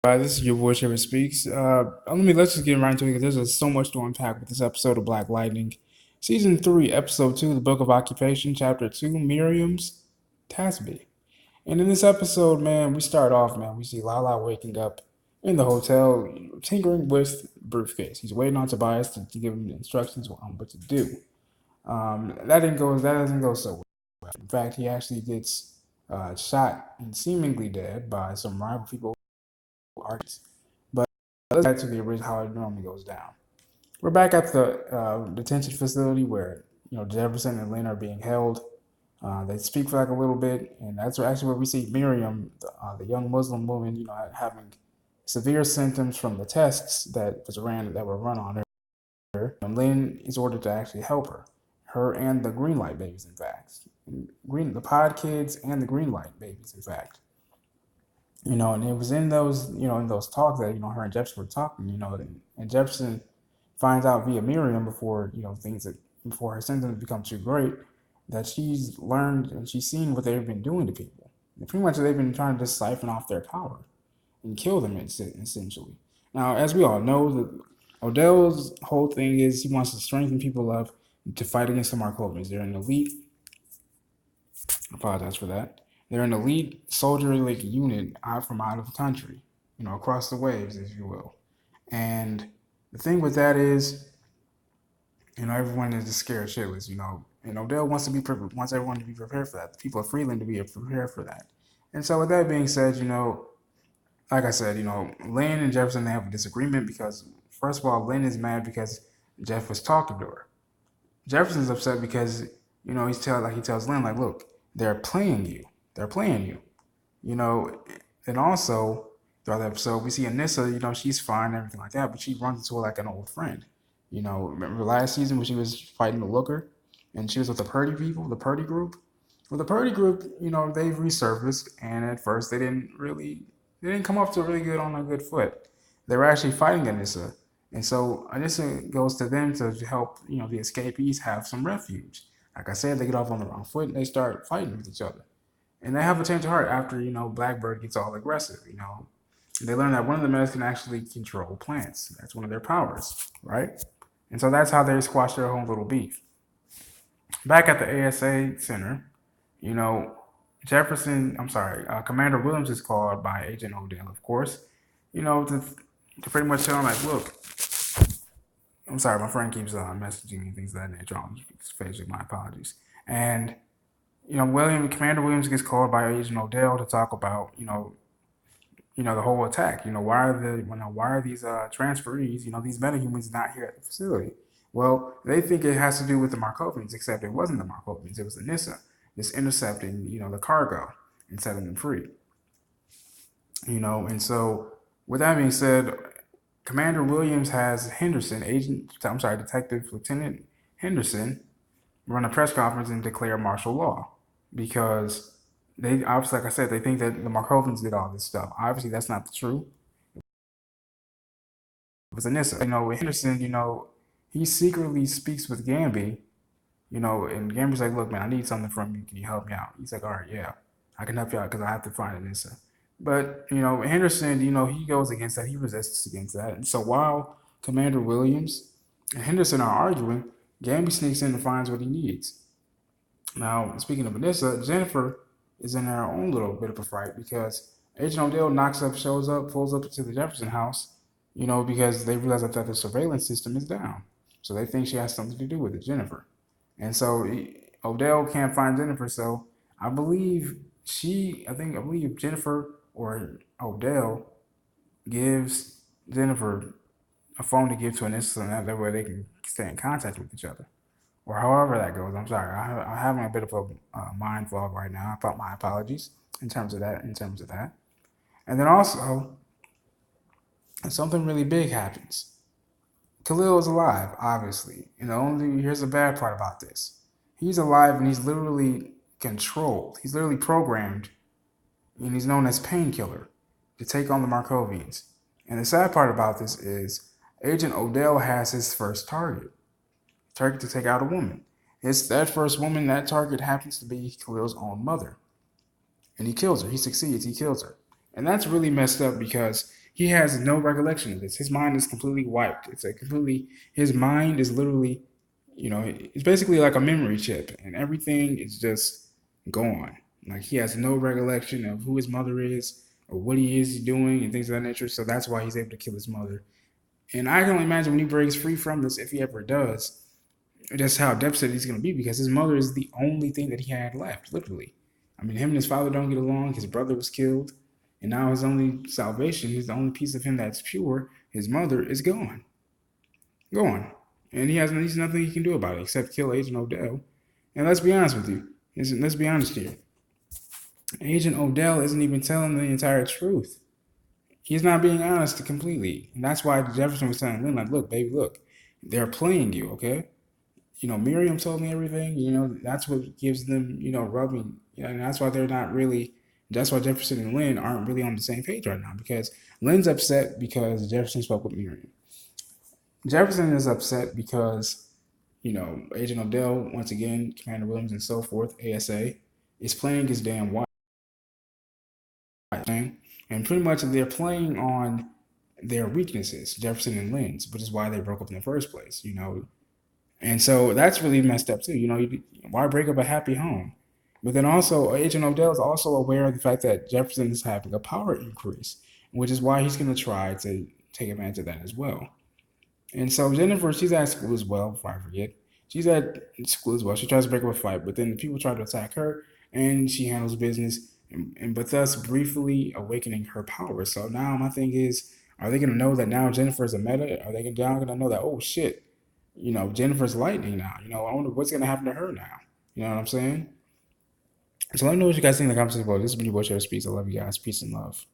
This is your boy Shafferspeeks. Let's just get right into it because there's so much to unpack with this episode of Black Lightning, season 3, episode 2, the Book of Occupation, chapter 2, Miriam's Tasbih. And in this episode, man, we start off, man. We see Lala waking up in the hotel, tinkering with briefcase. He's waiting on Tobias to give him instructions on what to do. That doesn't go so well. In fact, he actually gets shot and seemingly dead by some rival people. But let's get back to the original how it normally goes down. We're back at the detention facility where Jefferson and Lynn are being held. They speak for like a little bit, and that's actually where we see Miriam, the young Muslim woman, having severe symptoms from the tests that were run on her. And Lynn is ordered to actually help her and the green light babies, in fact, the pod kids and the green light babies, in fact. And it was in those talks that her and Jefferson were talking. And Jefferson finds out via Miriam before her symptoms become too great that she's learned and she's seen what they've been doing to people. And pretty much they've been trying to just siphon off their power and kill them essentially. Now, as we all know, Odell's whole thing is he wants to strengthen people up to fight against the Markovians. They're an elite. I apologize for that. They're an elite soldier unit out of the country, across the waves, if you will. And the thing with that is, everyone is just scared shitless, And Odell wants everyone to be prepared for that. The people of Freeland to be prepared for that. And so with that being said, like I said, Lynn and Jefferson, they have a disagreement because, first of all, Lynn is mad because Jeff was talking to her. Jefferson's upset because, he tells Lynn, like, look, they're playing you. They're playing you. And also, throughout the episode, we see Anissa, she's fine and everything like that, but she runs into her like an old friend. Remember last season when she was fighting the Looker and she was with the Purdy people, the Purdy group? Well, the Purdy group, they've resurfaced, and at first they didn't come up to on a good foot. They were actually fighting Anissa. And so Anissa goes to them to help, the escapees have some refuge. Like I said, they get off on the wrong foot and they start fighting with each other. And they have a change of heart after, Blackbird gets all aggressive, They learn that one of the males can actually control plants. That's one of their powers, right? And so that's how they squash their own little beef. Back at the ASA Center, Commander Williams is called by Agent Odell, of course, to pretty much tell him, like, look, I'm sorry, my friend keeps messaging me things of that nature. I'll just my apologies. And Commander Williams gets called by Agent Odell to talk about, the whole attack. Why are these transferees, these metahumans not here at the facility? Well, they think it has to do with the Markovians, except it wasn't the Markovians. It was Anissa just intercepting, the cargo and setting them free. And so with that being said, Commander Williams has Detective Lieutenant Henderson run a press conference and declare martial law because they obviously, like I said, they think that the Markovians did all this stuff. Obviously, that's not the truth. It was Anissa. Henderson, he secretly speaks with Gamby, and Gamby's like, look, man, I need something from you. Can you help me out? He's like, all right, yeah, I can help you out because I have to find Anissa. But, Henderson, he goes against that. He resists against that. And so while Commander Williams and Henderson are arguing, Gamby sneaks in and finds what he needs. Now, speaking of Anissa, Jennifer is in her own little bit of a fright because Agent Odell pulls up to the Jefferson house, because they realize that the surveillance system is down. So they think she has something to do with it, Jennifer. And so Odell can't find Jennifer, so I believe Jennifer or Odell gives Jennifer a phone to give to Anissa, and that way they can stay in contact with each other. Or however that goes. I'm sorry, I'm having a bit of a mind fog right now. My apologies in terms of that. And then also, something really big happens. Khalil is alive, obviously. Here's the bad part about this. He's alive and he's literally controlled. He's literally programmed, and he's known as Painkiller to take on the Markovians. And the sad part about this is Agent Odell has his first target to take out a woman. That first woman, that target happens to be Khalil's own mother. And he kills her. He succeeds. He kills her. And that's really messed up because he has no recollection of this. His mind is completely wiped. His mind is literally, it's basically like a memory chip, and everything is just gone. Like he has no recollection of who his mother is or what he is doing and things of that nature. So that's why he's able to kill his mother. And I can only imagine when he breaks free from this, if he ever does, just how devastated he's going to be because his mother is the only thing that he had left, literally. I mean, him and his father don't get along. His brother was killed. And now his only salvation, his only piece of him that's pure, his mother, is gone. Gone. And he's nothing he can do about it except kill Agent Odell. And let's be honest with you. Let's be honest here. Agent Odell isn't even telling the entire truth. He's not being honest completely. And that's why Jefferson was telling Lynn, like, look, baby, look, they're playing you, okay? Miriam told me everything. That's what gives them, rubbing. And that's why they're not really. That's why Jefferson and Lynn aren't really on the same page right now because Lynn's upset because Jefferson spoke with Miriam. Jefferson is upset because, Agent Odell, once again, Commander Williams and so forth, ASA, is playing his damn white thing. And pretty much they're playing on their weaknesses, Jefferson and Lynn's, which is why they broke up in the first place, And so that's really messed up too. Why break up a happy home? But then also, Agent Odell is also aware of the fact that Jefferson is having a power increase, which is why he's going to try to take advantage of that as well. And so Jennifer, she's at school as well, before I forget. She's at school as well. She tries to break up a fight, but then the people try to attack her, and she handles business, and but thus briefly awakening her power. So now my thing is, are they going to know that now Jennifer is a meta? Are they now going to know that, oh shit, Jennifer's lightning now? I wonder what's going to happen to her now. You know what I'm saying? So let me know what you guys think in the comments below. This has been your boy Shafferspeeks. I love you guys. Peace and love.